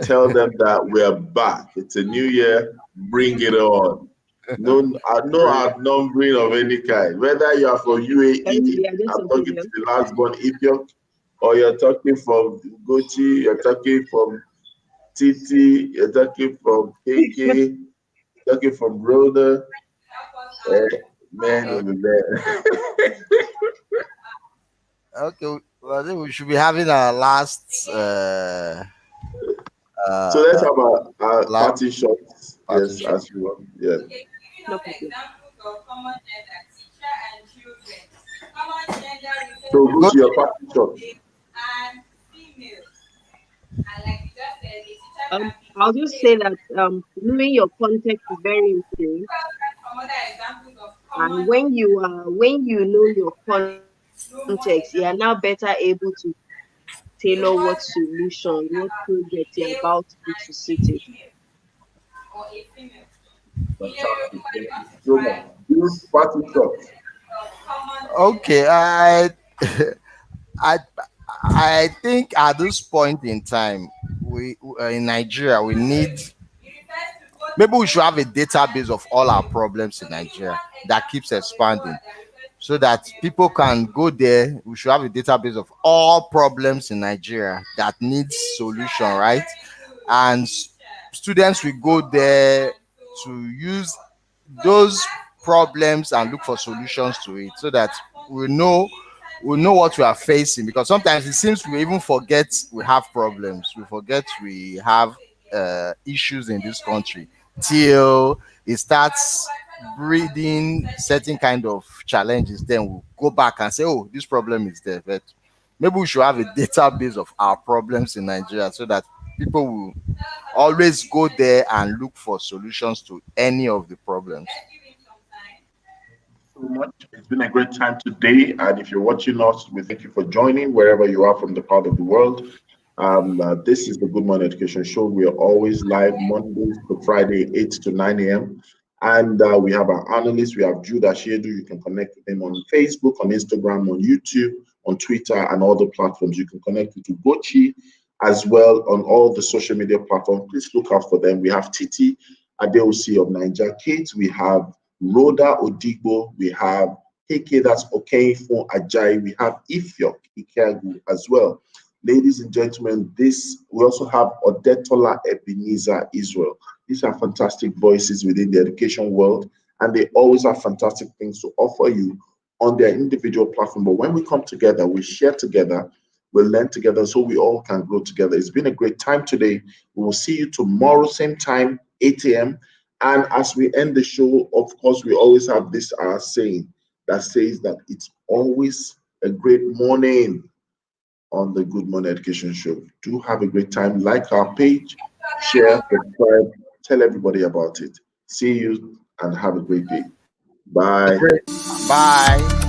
[SPEAKER 1] Tell them that we're back. It's a new year. Bring it on. No outnumbering of any kind. Whether you are from UAE,
[SPEAKER 3] We are just
[SPEAKER 1] I'm talking to
[SPEAKER 3] opinion.
[SPEAKER 1] the last born Ethiop, or you're talking from Ugochi, you're talking from Titi, you're talking from KK, talking from Rhoda. Man,
[SPEAKER 2] Uh,
[SPEAKER 1] over there.
[SPEAKER 2] okay, well, I think we should be having our last
[SPEAKER 1] So let's have a
[SPEAKER 2] last
[SPEAKER 1] party shots. Yes,
[SPEAKER 2] partition.
[SPEAKER 1] as you want. Yeah.
[SPEAKER 4] Okay, giving
[SPEAKER 3] No
[SPEAKER 4] us
[SPEAKER 3] problem.
[SPEAKER 4] examples of common gender, teacher and children. Common gender
[SPEAKER 1] So
[SPEAKER 4] refers
[SPEAKER 1] go
[SPEAKER 2] Go
[SPEAKER 1] to your party shot.
[SPEAKER 4] to and female. And like you just said, a teacher can be
[SPEAKER 3] I'll just say that knowing your context is very important.
[SPEAKER 4] some other examples of
[SPEAKER 3] And
[SPEAKER 4] common
[SPEAKER 3] when you know your
[SPEAKER 4] and no more
[SPEAKER 3] context, you are
[SPEAKER 4] examples
[SPEAKER 3] now
[SPEAKER 4] of
[SPEAKER 3] better able to
[SPEAKER 4] a
[SPEAKER 3] tailor what
[SPEAKER 4] husband
[SPEAKER 3] solution, what project you're
[SPEAKER 4] male
[SPEAKER 3] about to do
[SPEAKER 4] and
[SPEAKER 3] to
[SPEAKER 4] a
[SPEAKER 3] suit it.
[SPEAKER 4] female or a female. In
[SPEAKER 1] Fantastic.
[SPEAKER 4] Yoruba,
[SPEAKER 1] Thank
[SPEAKER 4] you
[SPEAKER 1] you
[SPEAKER 4] want to
[SPEAKER 1] so
[SPEAKER 4] try
[SPEAKER 1] much. Do party shots.
[SPEAKER 4] common
[SPEAKER 2] Okay, I I think at this point in time, we in Nigeria we need, maybe we should have a database of all our problems in Nigeria that keeps expanding, so that people can go there. We should have a database of all problems in Nigeria that needs solution, right? And students will go there to use those problems and look for solutions to it, so that we know what we are facing. Because sometimes it seems we even forget we have problems, we forget we have issues in this country till it starts breeding certain kind of challenges. Then we'll go back and say, oh, this problem is there. But maybe we should have a database of our problems in Nigeria, so that people will always go there and look for solutions to any of the problems.
[SPEAKER 1] So much. It's been a great time today. And if you're watching us, we thank you for joining wherever you are from the part of the world. This is the Good Morning Education Show. We are always live Mondays to Friday, 8 to 9 a.m. And we have our analysts. We have Judah Shedu. You can connect with him on Facebook, on Instagram, on YouTube, on Twitter, and all the platforms. You can connect with Ugochi as well on all the social media platforms. Please look out for them. We have Titi Adeosi of Niger Kids. We have Rhoda Odigbo. We have KK, that's Okeinfo Ajayi. We have Ifyok Ikeagu as well. Ladies and gentlemen, we also have Odetola Ebenezer Israel. These are fantastic voices within the education world, and they always have fantastic things to offer you on their individual platform. But when we come together, we share together, we learn together, so we all can grow together. It's been a great time today. We will see you tomorrow, same time, 8 a.m. And as we end the show, of course, we always have this saying that says that it's always a great morning on the Good Morning Education Show. Do have a great time. Like our page, share, subscribe, tell everybody about it. See you and have a great day. Bye.
[SPEAKER 2] Bye.